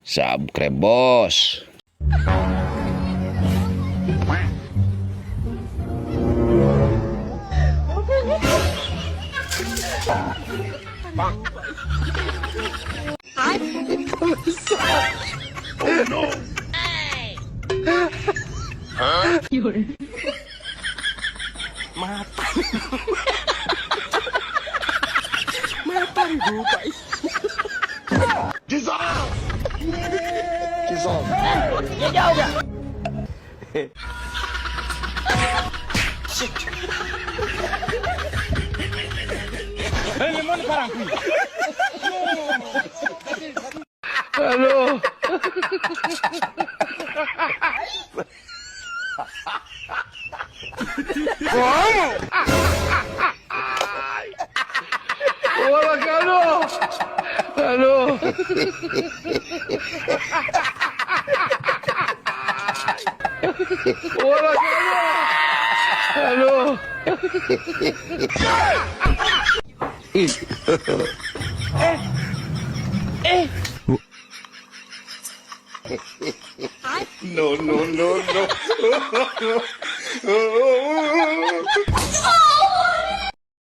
Subscribe, boss. Ano? Wala ka ano? Ano? Wala ka ano? No, no, no, no.